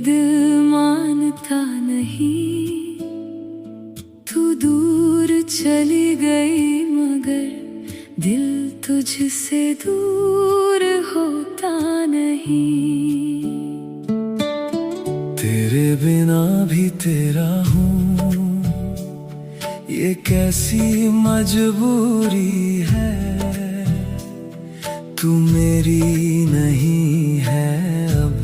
दिल मानता नहीं, तू दूर चली गई मगर दिल तुझसे दूर होता नहीं। तेरे बिना भी तेरा हूँ, ये कैसी मजबूरी है। तू मेरी नहीं है अब,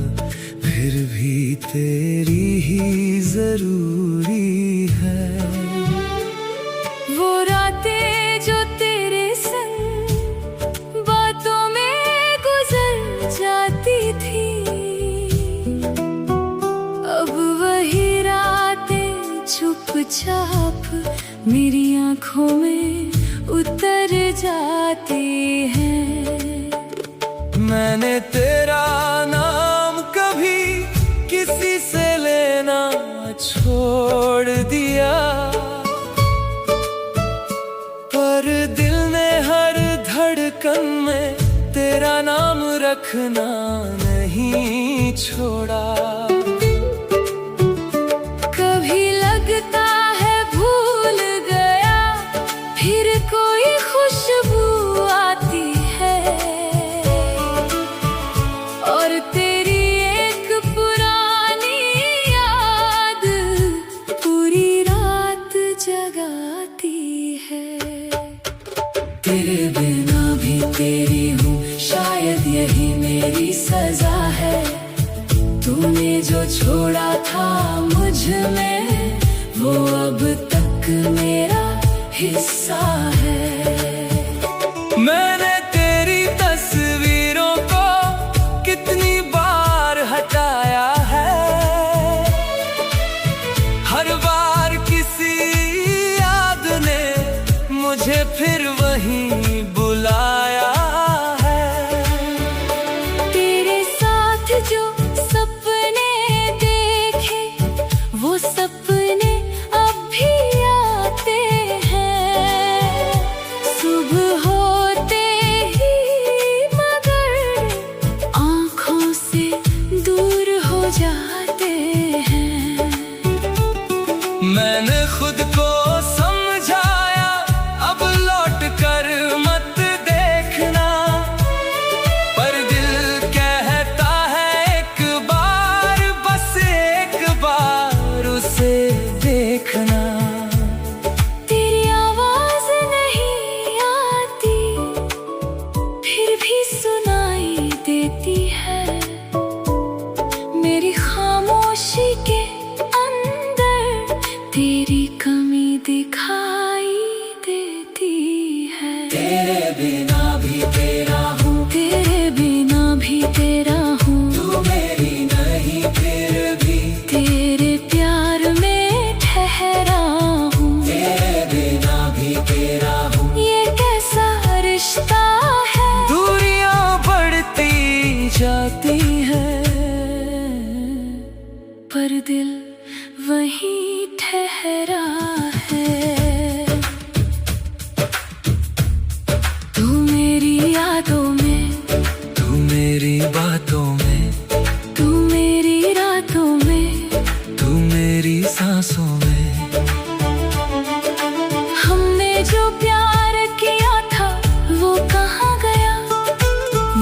फिर भी तेरी ही जरूरी है। वो रातें जो तेरे संग बातों में गुजर जाती थी, अब वही रातें चुपचाप मेरी आँखों में उतर जाती हैं। मैंने तेरा नाम कभी किसी से लेना छोड़ दिया, पर दिल ने हर धड़कन में तेरा नाम रखना नहीं छोड़ा। कभी लगता है भूल गया, फिर कोई खुशबू आती है, और तेरी एक पुरानी याद पूरी रात जगाती है। तेरे बिना भी तेरी हूँ, शायद यही मेरी सजा है। तूने जो छोड़ा था मुझ में, वो अब तक मेरा हिस्सा है। मैंने तेरी तस्वीरों को कितनी बार हटाया है, हर बार किसी याद ने मुझे फिर वहीं बुलाया है। तेरे साथ जो सपने देखे, वो सपने अब भी आते हैं, सुबह होते ही, मगर आँखों से दूर हो जाते हैं। मैंने खुद को समझाया, अब लौट कर मत देखना, पर दिल कहता है एक बार, बस एक बार उसे देखना। तेरी आवाज नहीं आती, फिर भी सुनाई देती है। मेरी खामोशी के अंदर तेरी कमी दिखाई देती है। तेरे बिना भी तेरा हूँ, तेरे बिना भी तेरा हूँ, तू मेरी नहीं फिर भी तेरे प्यार में ठहरा हूँ। तेरे बिना भी तेरा हूँ, ये कैसा रिश्ता है। दूरियां बढ़ती जाती हैं, पर दिल वहीं ठहरा है। तू मेरी यादों में, तू मेरी बातों में, तू मेरी रातों में, तू मेरी सांसों में। हमने जो प्यार किया था वो कहाँ गया,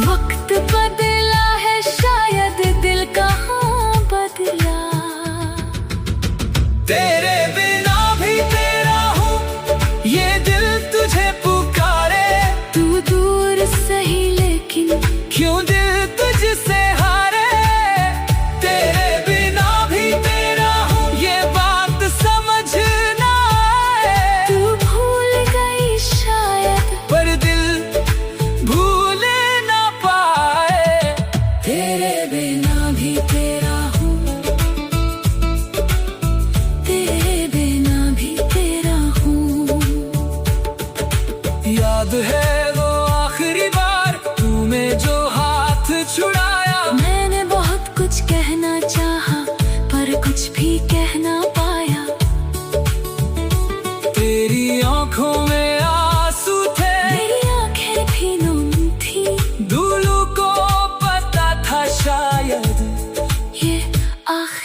वक्त बदला है शायद, दिल कहाँ बदला। तेरे बिना भी तेरा हूँ, ये दिल तुझे पुकारे। तू दूर सही लेकिन क्यों दिल तुझसे हारे। तेरे बिना भी तेरा हूँ, ये बात समझ ना आए। तू भूल गई शायद, पर दिल भूल ना पाए। तेरे बिना भी तेरा हूँ, तेरे बिना भी तेरा हूँ। याद है वो आखिरी बार तूने जो हाथ छुड़ाया। मैंने बहुत कुछ कहना चाहा, पर कुछ भी कह ना पाया। तेरी आँखों में आंसू थे, मेरी आँखें भी नम थी। दूलों को पता था शायद ये आखिरी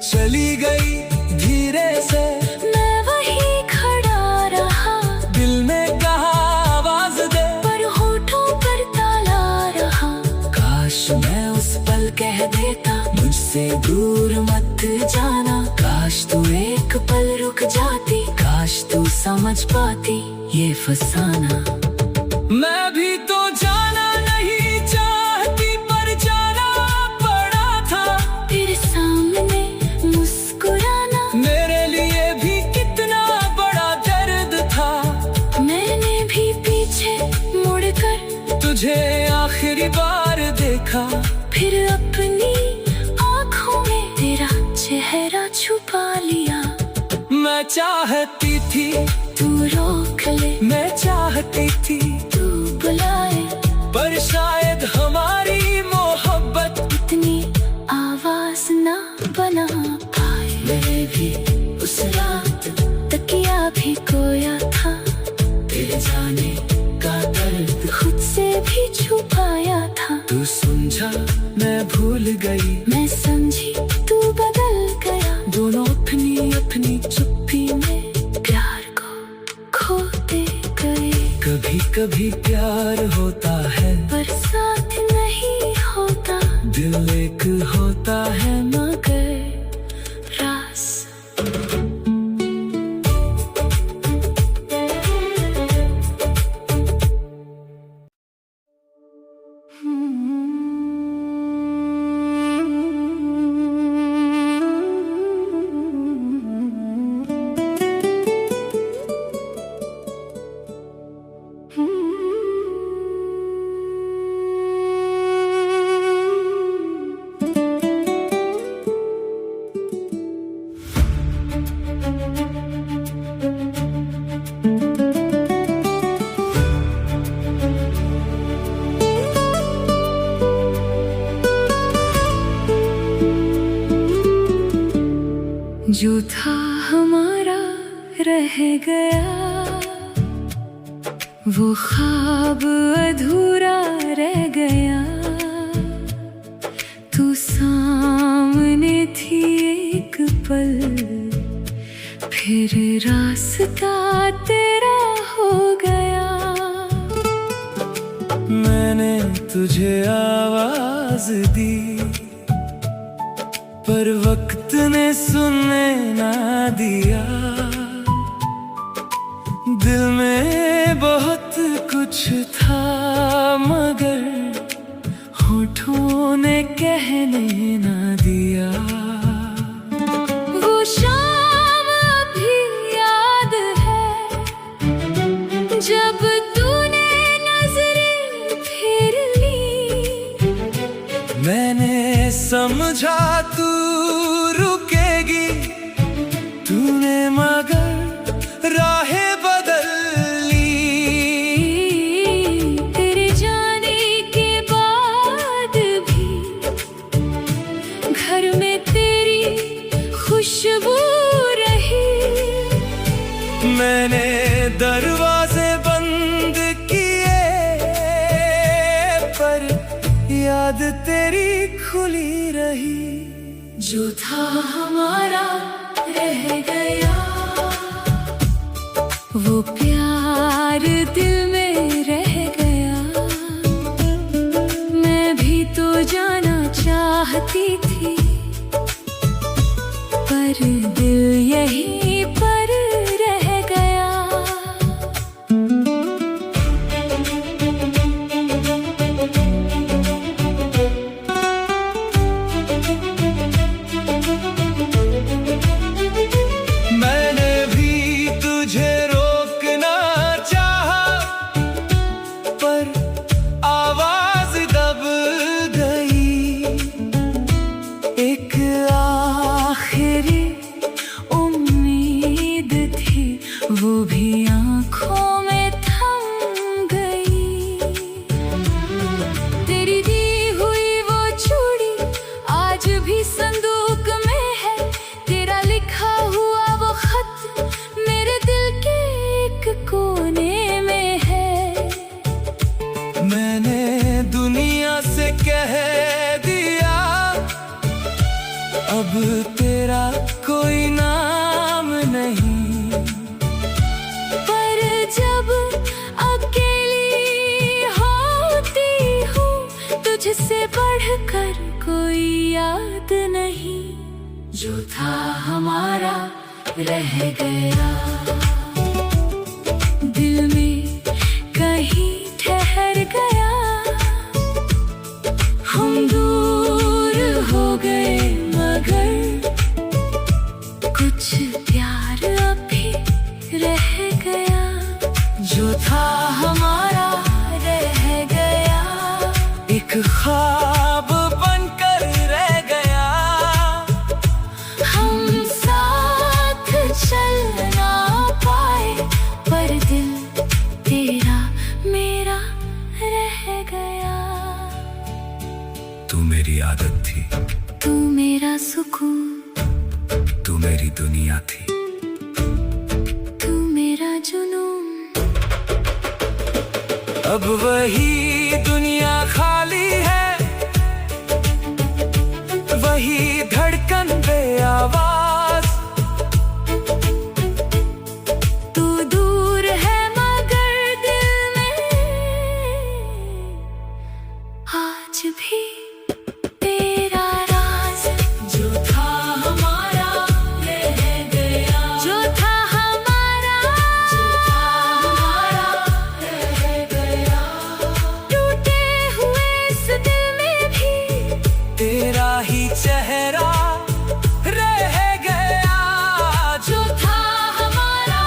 चली गई धीरे से, मैं वही खड़ा रहा, दिल ने कहा आवाज दे, पर होठों पर ताला रहा। काश मैं उस पल कह देता, मुझसे दूर मत जाना, काश तू एक पल रुक जाती, काश तू समझ पाती ये फसाना। मैं भी तो जाना नहीं चाहती, पर जाना पड़ा था, तेरे सामने मुस्कुराना मेरे लिए भी कितना बड़ा दर्द था। मैंने भी पीछे मुड़कर तुझे आखिरी बार देखा, फिर अपनी आँखों में तेरा चेहरा छुपा लिया। मैं चाहती थी तू रोक ले, मैं चाहती थी तू बुलाए, पर शायद हमारी मोहब्बत इतनी आवाज ना बना पाए। मैं भी उस रात तकिया भी खोया था, तेरे जाने का दर्द खुद से भी छुपाया था। तू समझा मैं भूल गई, मैं समझी तू बदल गया, दोनों अपनी अपनी चुप्पी में प्यार को खोते गए। कभी कभी प्यार होता है, पर साथ नहीं होता, दिल एक होता है मगर रास। जो था हमारा रह गया, वो ख्वाब अधूरा रह गया। तू सामने थी एक पल, फिर रास्ता तेरा हो गया। मैंने तुझे आवाज दी, पर वक्त ने सुनने ना दिया। दिल में बहुत कुछ था, मगर होठों ने कहने ना दिया। वो शाम अभी याद है, जब तूने नजरें फेर ली। मैंने समझा तू रुकेगी, तूने मगर राहें बदल ली। तेरे जाने के बाद भी घर में तेरी खुशबू रही। मैंने दरवाजे बंद किए, पर याद तेरी खुली रही। जो था हमारा रह गया, वो प्यार दिल में रह गया। मैं भी तो जाना चाहती थी, पर दिल यहीं पर रह गया। वो भी आँखों में थम गई। तेरी दी हुई वो चूड़ी आज भी संदूक में है। तेरा लिखा हुआ वो खत मेरे दिल के एक कोने में है। मैंने दुनिया से कह दिया, अब तेरा याद नहीं, जो था हमारा रह गया। दिल में कहीं ठहर गया, हम दूर हो गए मगर कुछ प्यार अभी रह गया। जो था हमारा रह गया, एक ख्वाब बनकर रह गया। हम साथ चल ना पाए, पर दिल तेरा मेरा रह गया। तू मेरी आदत थी, तू मेरा सुकून, तू मेरी दुनिया थी, तू मेरा जुनून। अब वही दुनिया खाली है, वही धड़कन बे आवाज। तू दूर है मगर दिल में आज भी तेरा राज। जो था हमारा रह गया, जो था हमारा रह गया। टूटे हुए इस दिल में भी तेरा ही चेहरा रह गया। जो था हमारा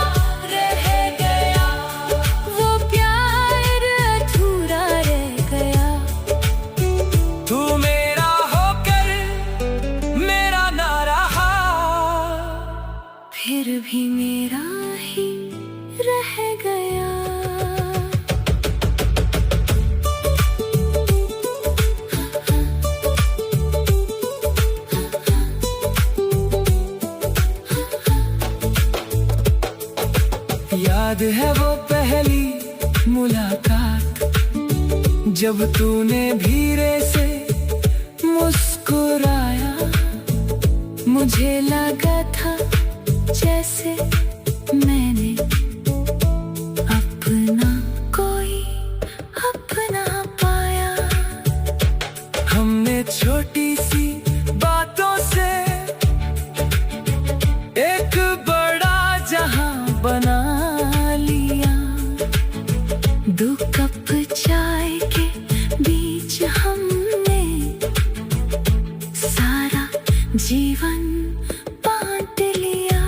रह गया, वो प्यार अधूरा रह गया। तू मेरा होकर मेरा ना रहा, फिर भी मेरा ही रह गया। याद है वो पहली मुलाकात, जब तूने धीरे से मुस्कुराया। मुझे लगा था जैसे मैंने अपना कोई अपना पाया। हमने छोटी सी बातों से एक बड़ा जहां बना लिया। 2 कप चाय के बीच हमने सारा जीवन बांट लिया।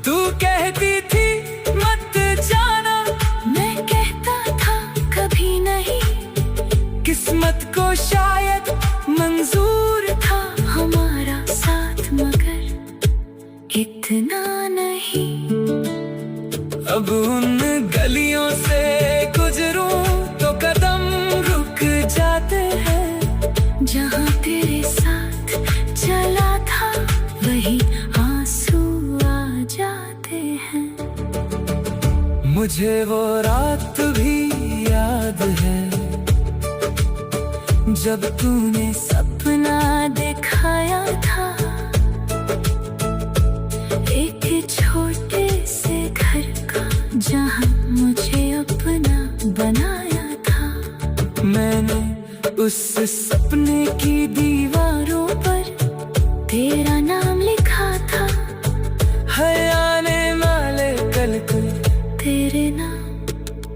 तू कहती थी मत जाना, मैं कहता था कभी नहीं। किस्मत को शायद मंजूर था हमारा साथ मगर इतना नहीं। अब उन गलियों से गुजरूं तो कदम रुक जाते हैं। जहाँ तेरे साथ चला था वही आंसू आ जाते हैं। मुझे वो रात भी याद है, जब तूने सपना दिखाया था, एक छोटे से घर का जहाँ मुझे अपना बनाया था। मैंने उस सपने की दीवारों पर तेरा नाम लिखा था। है आने वाले कल को तेरे नाम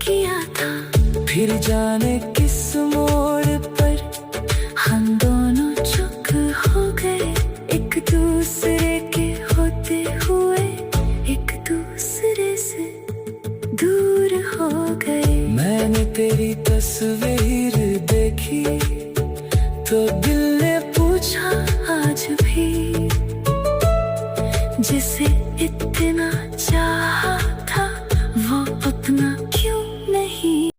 किया था। फिर जाने किस मोड़ पर हम दोनों चुप हो गए, एक दूसरे के होते हुए एक दूसरे से दूर हो गए। मैंने तेरी तस्वीर देखी तो दिल ने पूछा आज भी जिसे इतना चाहा था वो अपना क्यों नहीं।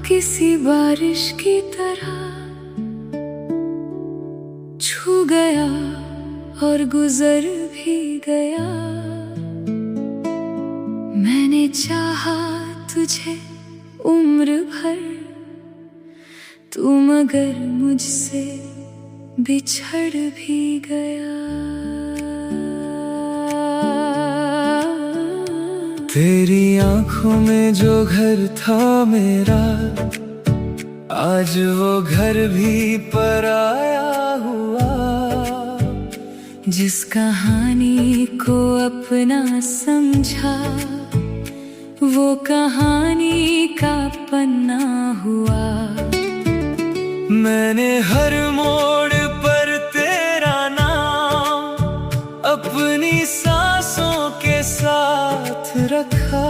किसी बारिश की तरह छू गया और गुजर भी गया। मैंने चाहा तुझे उम्र भर, तू मगर मुझसे बिछड़ भी गया। तेरी आंखों में जो घर था मेरा, आज वो घर भी पराया हुआ। जिस कहानी को अपना समझा, वो कहानी का पन्ना हुआ। मैंने हर मोड़ पर तेरा नाम अपनी सांसों के साथ रखा।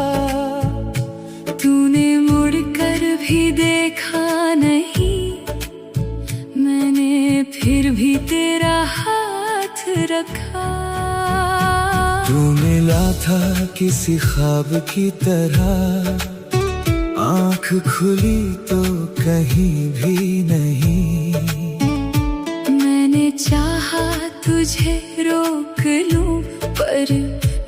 तूने मुड़कर भी देखा नहीं, मैंने फिर भी तेरा हाथ रखा। तू मिला था किसी ख्वाब की तरह, आँख खुली तो कहीं भी नहीं। मैंने चाहा तुझे रोक लूं, पर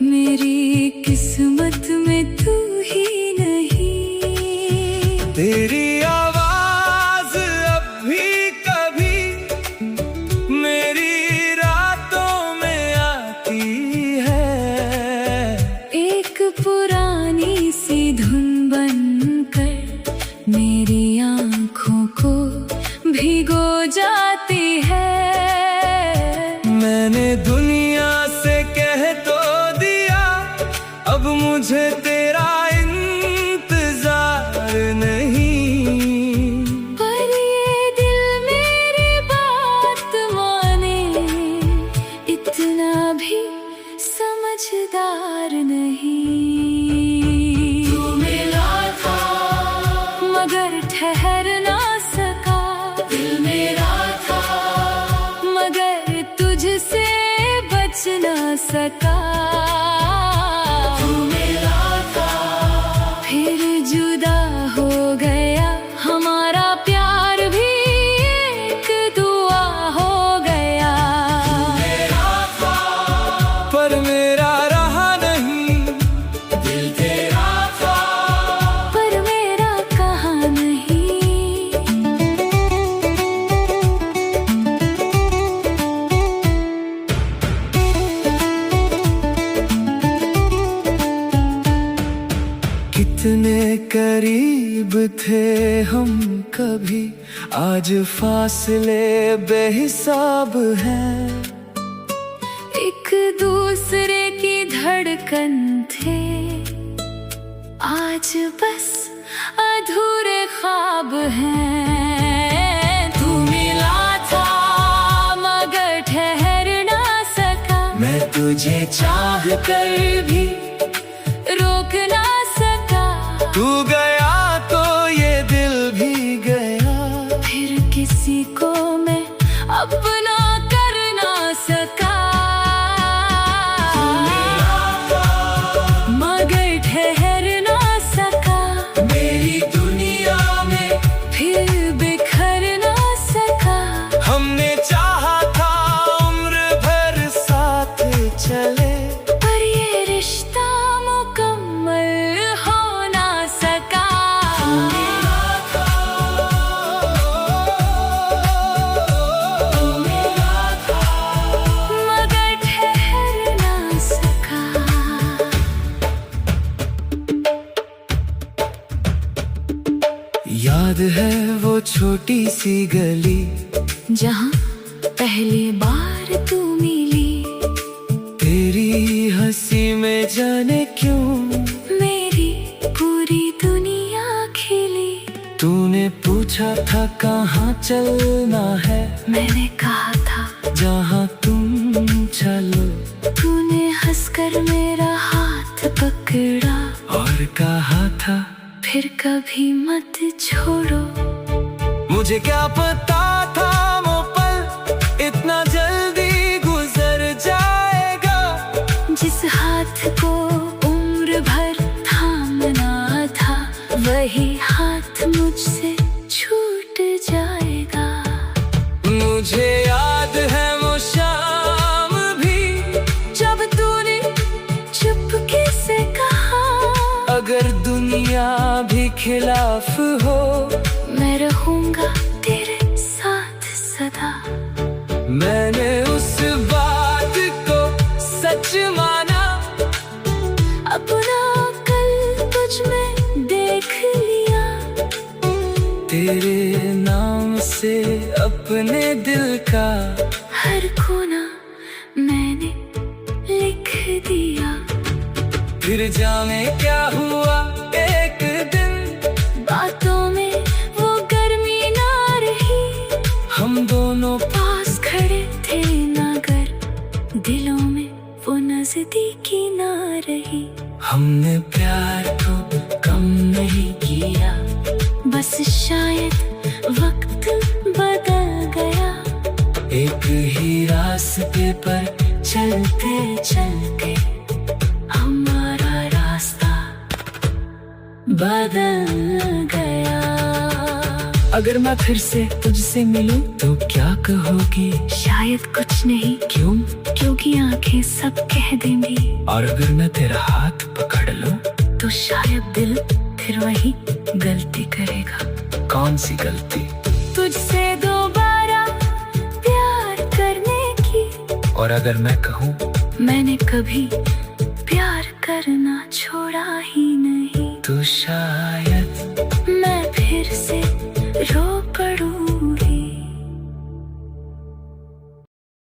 मेरी किस्मत में तू ही नहीं। तेरी आवाज अब भी कभी मेरी रातों में आती है। एक पुरानी सी धुन बनकर मेरी आँखों को भिगो जाती है। मैंने दुनिया से कह तो दिया, अब मुझे तेरा इंतजार नहीं। पर ये दिल मेरी बात माने, इतना भी समझदार नहीं। तू मिला था मगर ठहर ना सका, दिल मेरा था मगर तुझसे बच ना सका। तू मिला था फिर जुदा हो गया, हमारा प्यार भी एक दुआ हो गया। मेरा था पर मेरा रहा नहीं, दिल तेरा था पर मेरा कहाँ नहीं। कितने करीब थे हम कभी, आज फासले बेहिसाब हैं। एक दूसरे की धड़कन थे, आज बस अधूरे ख्वाब हैं। तू मिला था मगर ठहर ना सका, मैं तुझे चाह कर भी रोक ना सका। तू गया तो ये दिल भी गया। फिर किसी को मैं अपना कर ना सका। मगर ठहर ना सका, मेरी दुनिया में फिर बिखर ना सका। हमने चाहा था उम्र भर साथ चले, पर ये रिश्ता मुकम्मल हो ना सका। मगर ठहर ना सका। याद है वो छोटी सी गली, जहाँ पहली बार तू मिली। तेरी हंसी में जाने क्यों मेरी पूरी दुनिया खिली। तूने पूछा था कहाँ चलना है, मैंने कहा था जहाँ तुम चलो। तूने हंसकर मेरा हाथ पकड़ा और कहा था फिर कभी मत छोड़ो। मुझे क्या पता था वो पल इतना जल्दी गुजर जाएगा। जिस हाथ को उम्र भर थामना था, वही हाथ मुझसे छूट जाएगा। मुझे याद है वो शाम खिलाफ हो, मैं रहूंगा तेरे साथ सदा। मैंने उस बात को सच माना, अपना कल तुझ में देख लिया। तेरे नाम से अपने दिल का हर कोना मैंने लिख दिया। फिर जाने क्या हुआ एक दिन, बातों में वो गर्मी ना रही। हम दोनों पास खड़े थे मगर दिलों में वो नजदीकी ना रही। हमने प्यार को कम नहीं किया, बस शायद वक्त बदल गया। एक ही रास्ते पर चलते चलते हमारा रास्ता बदल गया। अगर मैं फिर से तुझसे मिलूं तो क्या कहोगी? शायद कुछ नहीं। क्यों? क्योंकि आंखें सब कह देंगी। और अगर मैं तेरा हाथ पकड़ लूं तो शायद दिल फिर वही गलती करेगा। कौन सी गलती? तुझसे दोबारा प्यार करने की। और अगर मैं कहूँ मैंने कभी प्यार करना छोड़ा ही नहीं, तो शायद मैं फिर से रो